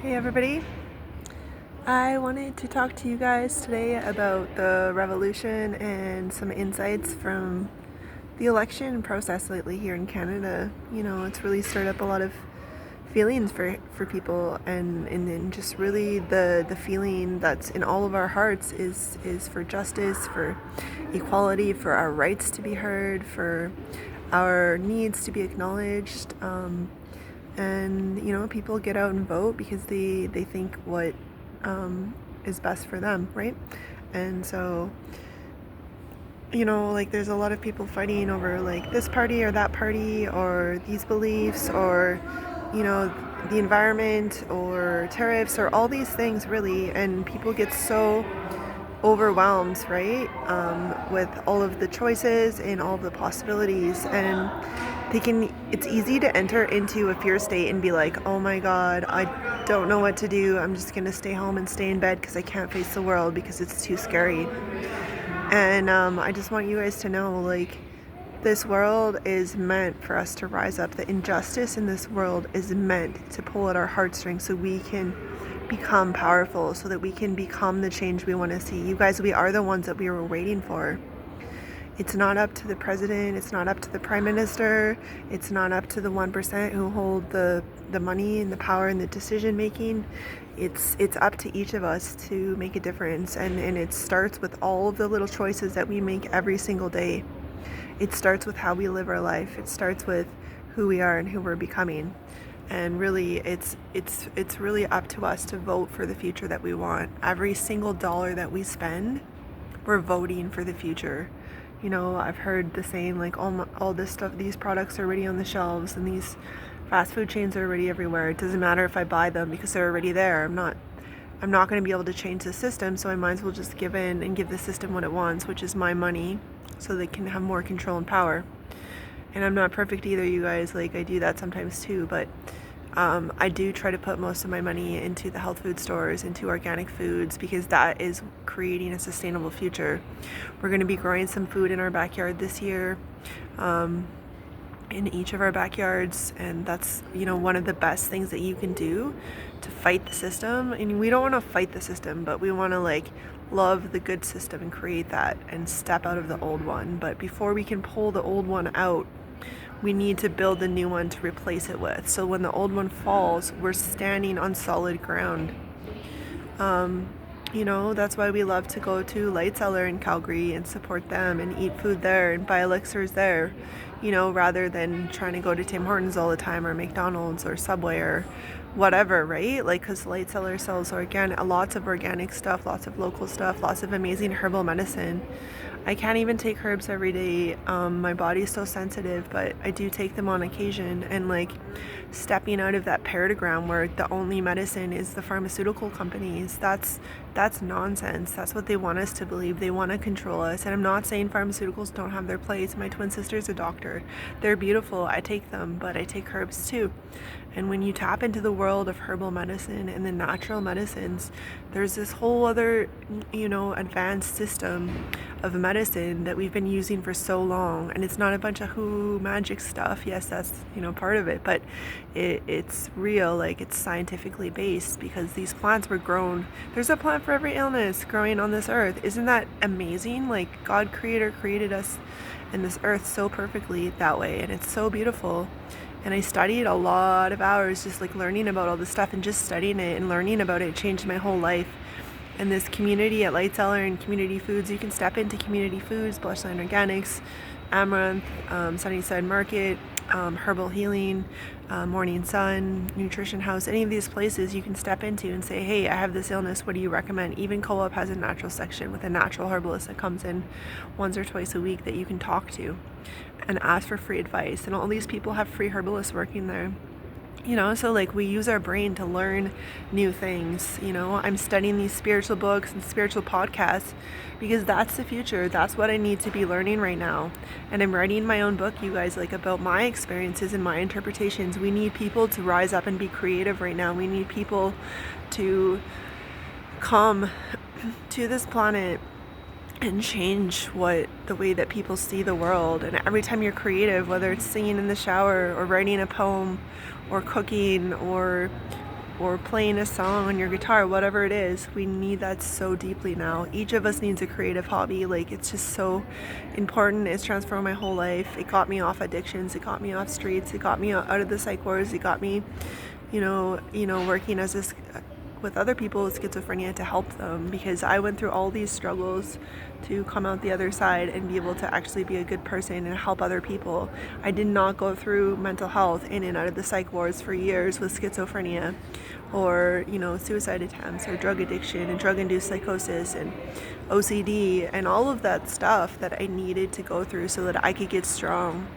Hey everybody, I wanted to talk to you guys today about the revolution and some insights from the election process lately here in Canada. You know, it's really stirred up a lot of feelings for people, and just really the feeling that's in all of our hearts is for justice, for equality, for our rights to be heard, for our needs to be acknowledged. And you know, people get out and vote because they think what is best for them, right? And so, you know, like there's a lot of people fighting over like this party or that party or these beliefs or, you know, the environment or tariffs or all these things really, and people get so overwhelmed, right? With all of the choices and all of the possibilities, and it's easy to enter into a fear state and be like, oh my god, I don't know what to do, I'm just gonna stay home and stay in bed because I can't face the world because it's too scary. And I just want you guys to know, like, this world is meant for us to rise up. The injustice in this world is meant to pull at our heartstrings so we can become powerful, so that we can become the change we want to see. You guys, we are the ones that we were waiting for. It's not up to the president, it's not up to the prime minister, it's not up to the 1% who hold the money and the power and the decision making. It's up to each of us to make a difference, and it starts with all of the little choices that we make every single day. It starts with how we live our life. It starts with who we are and who we're becoming. And really, it's really up to us to vote for the future that we want. Every single dollar that we spend, we're voting for the future. You know, I've heard the saying, like, all this stuff, these products are already on the shelves and these fast food chains are already everywhere. It doesn't matter if I buy them because they're already there. I'm not going to be able to change the system, so I might as well just give in and give the system what it wants, which is my money, so they can have more control and power. And I'm not perfect either, you guys. Like, I do that sometimes too, but I do try to put most of my money into the health food stores, into organic foods, because that is creating a sustainable future. We're going to be growing some food in our backyard this year, in each of our backyards, and that's, you know, one of the best things that you can do to fight the system. And we don't want to fight the system, but we want to, like, love the good system and create that and step out of the old one. But before we can pull the old one out, we need to build a new one to replace it with. So when the old one falls, we're standing on solid ground. You know, that's why we love to go to Light Cellar in Calgary and support them and eat food there and buy elixirs there, you know, rather than trying to go to Tim Hortons all the time or McDonald's or Subway or whatever, right? Like, because Light Cellar sells lots of organic stuff, lots of local stuff, lots of amazing herbal medicine. I can't even take herbs every day. My body's so sensitive, but I do take them on occasion. And, like, stepping out of that paradigm where the only medicine is the pharmaceutical companies, that's nonsense. That's what they want us to believe. They want to control us. And I'm not saying pharmaceuticals don't have their place. My twin sister's a doctor. They're beautiful. I take them, but I take herbs too. And when you tap into the world of herbal medicine and the natural medicines, there's this whole other, you know, advanced system of medicine that we've been using for so long. And it's not a bunch of magic stuff. Yes, that's, you know, part of it, but it's real. Like, it's scientifically based, because these plants were grown. There's a plant for every illness growing on this earth. Isn't that amazing? Like, God creator created us and this earth so perfectly that way, and it's so beautiful. And I studied a lot of hours just, like, learning about all this stuff, and just studying it and learning about it changed my whole life. And this community at Light Cellar and Community Foods, you can step into Community Foods, Blushline Organics, Amaranth, Sunnyside Market, Herbal Healing, Morning Sun, Nutrition House, any of these places you can step into and say, hey, I have this illness, what do you recommend? Even Co-op has a natural section with a natural herbalist that comes in once or twice a week that you can talk to and ask for free advice. And all these people have free herbalists working there. You know, so, like, we use our brain to learn new things. You know, I'm studying these spiritual books and spiritual podcasts because that's the future. That's what I need to be learning right now. And I'm writing my own book, you guys, like, about my experiences and my interpretations. We need people to rise up and be creative right now. We need people to come to this planet and change the way that people see the world. And every time you're creative, whether it's singing in the shower or writing a poem or cooking or or playing a song on your guitar, whatever it is. We need that so deeply now. Each of us needs a creative hobby. Like, it's just so important. It's transformed my whole life. It got me off addictions. It got me off streets. It got me out of the psych wards. It got me, working as this with other people with schizophrenia to help them, because I went through all these struggles to come out the other side and be able to actually be a good person and help other people. I did not go through mental health in and out of the psych wards for years with schizophrenia or, suicide attempts or drug addiction and drug-induced psychosis and OCD and all of that stuff that I needed to go through so that I could get strong.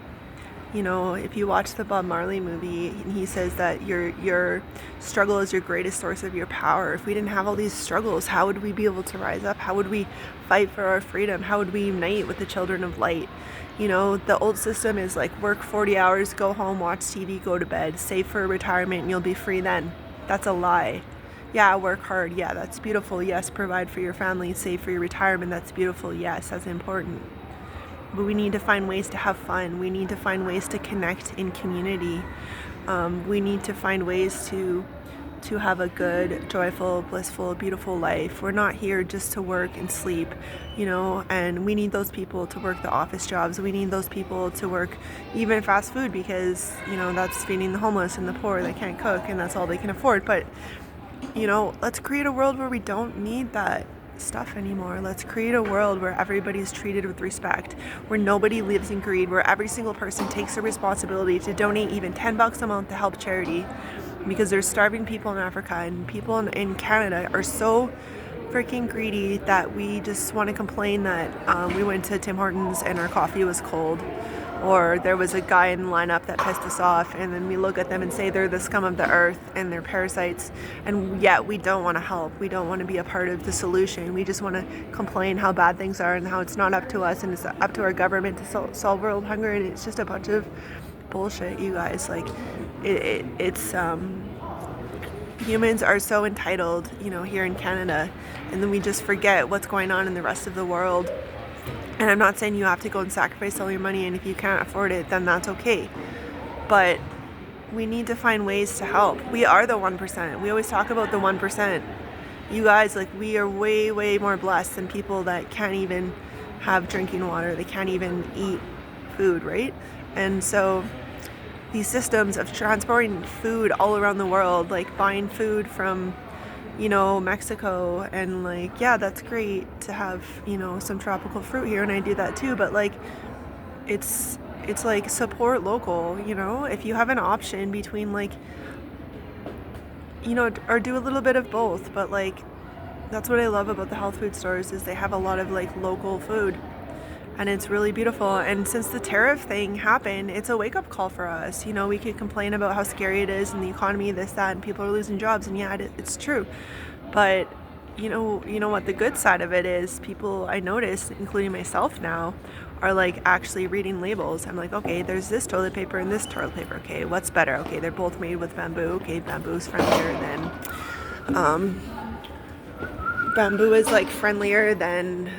If you watch the Bob Marley movie, and he says that your struggle is your greatest source of your power. If we didn't have all these struggles, how would we be able to rise up? How would we fight for our freedom? How would we unite with the children of light? The old system is like work 40 hours, go home, watch TV, go to bed, save for retirement, and you'll be free then. That's a lie. Yeah, work hard. Yeah, that's beautiful. Yes, provide for your family, save for your retirement. That's beautiful. Yes, that's important. But we need to find ways to have fun. We need to find ways to connect in community. We need to find ways to have a good, joyful, blissful, beautiful life. We're not here just to work and sleep, and we need those people to work the office jobs. We need those people to work even fast food because, that's feeding the homeless and the poor. They can't cook and that's all they can afford. But, let's create a world where we don't need that stuff anymore. Let's create a world where everybody's treated with respect, where nobody lives in greed, where every single person takes the responsibility to donate even $10 a month to help charity, because there's starving people in Africa, and people in Canada are so freaking greedy that we just want to complain that we went to Tim Hortons and our coffee was cold, or there was a guy in the lineup that pissed us off, and then we look at them and say they're the scum of the earth and they're parasites, and yet we don't want to help. We don't want to be a part of the solution. We just want to complain how bad things are and how it's not up to us and it's up to our government to solve world hunger, and it's just a bunch of bullshit, you guys. Like, it's humans are so entitled, here in Canada, and then we just forget what's going on in the rest of the world. And I'm not saying you have to go and sacrifice all your money, and if you can't afford it, then that's okay. But we need to find ways to help. We are the 1%. We always talk about the 1%. You guys, we are way, way more blessed than people that can't even have drinking water. They can't even eat food, right? And so these systems of transporting food all around the world, like buying food from Mexico, and that's great to have, some tropical fruit here, and I do that too, but it's like support local, if you have an option between or do a little bit of both, but that's what I love about the health food stores is they have a lot of local food, and it's really beautiful. And since the tariff thing happened, it's a wake-up call for us. We could complain about how scary it is and the economy, this, that, and people are losing jobs, and yeah, it's true. But you know what the good side of it is? People, I notice, including myself now, are actually reading labels. I'm like, okay, there's this toilet paper and this toilet paper. Okay, what's better? Okay, they're both made with bamboo. Okay, bamboo's friendlier than bamboo is friendlier than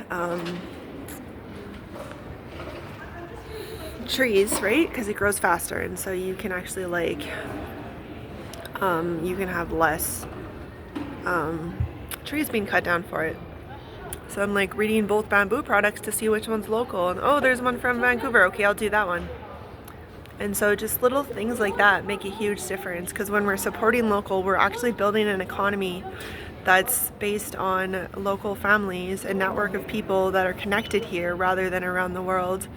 trees, right? Because it grows faster, and so you can actually you can have less trees being cut down for it. So I'm reading both bamboo products to see which one's local, and oh, there's one from Vancouver. Okay, I'll do that one. And so just little things like that make a huge difference, because when we're supporting local, we're actually building an economy that's based on local families, a network of people that are connected here rather than around the world,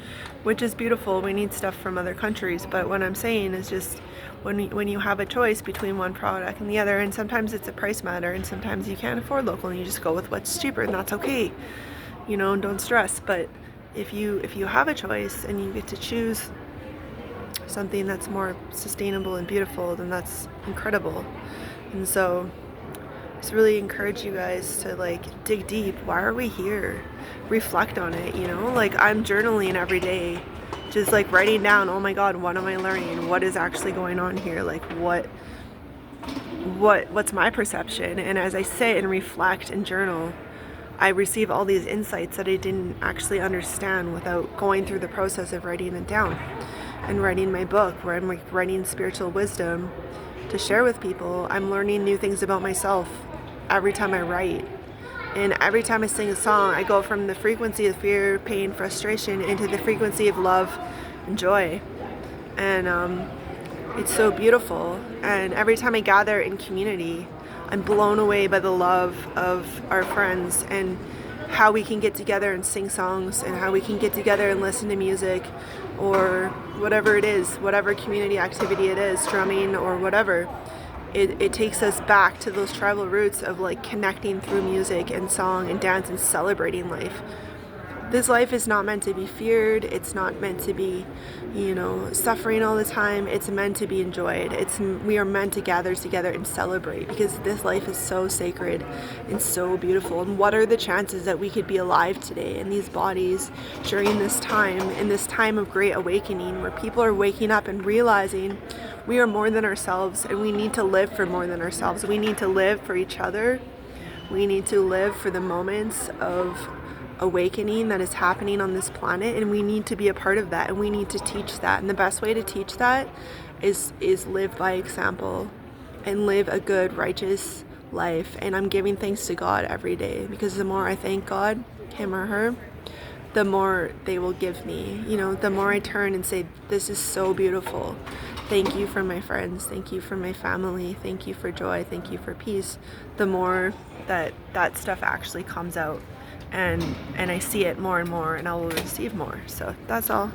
which is beautiful. We need stuff from other countries, but what I'm saying is just when you have a choice between one product and the other, and sometimes it's a price matter, and sometimes you can't afford local and you just go with what's cheaper, and that's okay, and don't stress. But if you have a choice and you get to choose something that's more sustainable and beautiful, then that's incredible. And so just really encourage you guys to dig deep. Why are we here? Reflect on it, I'm journaling every day, just writing down, oh my god, what am I learning? What is actually going on here? What's my perception? And as I sit and reflect and journal, I receive all these insights that I didn't actually understand without going through the process of writing it down. and writing my book, where I'm like writing spiritual wisdom to share with people. I'm learning new things about myself every time I write. And every time I sing a song, I go from the frequency of fear, pain, frustration into the frequency of love and joy. And it's so beautiful. And every time I gather in community, I'm blown away by the love of our friends and how we can get together and sing songs, and how we can get together and listen to music, or whatever it is, whatever community activity it is, drumming or whatever. It takes us back to those tribal roots of like connecting through music and song and dance and celebrating life. This life is not meant to be feared. It's not meant to be, suffering all the time. It's meant to be enjoyed. We are meant to gather together and celebrate, because this life is so sacred and so beautiful. And what are the chances that we could be alive today in these bodies during this time, in this time of great awakening, where people are waking up and realizing we are more than ourselves, and we need to live for more than ourselves. We need to live for each other. We need to live for the moments of awakening that is happening on this planet, and we need to be a part of that, and we need to teach that. And the best way to teach that is live by example and live a good, righteous life. And I'm giving thanks to God every day, because the more I thank God, him or her, the more they will give me. The more I turn and say, this is so beautiful. Thank you for my friends. Thank you for my family. Thank you for joy. Thank you for peace. The more that stuff actually comes out, and I see it more and more, and I will receive more. So that's all.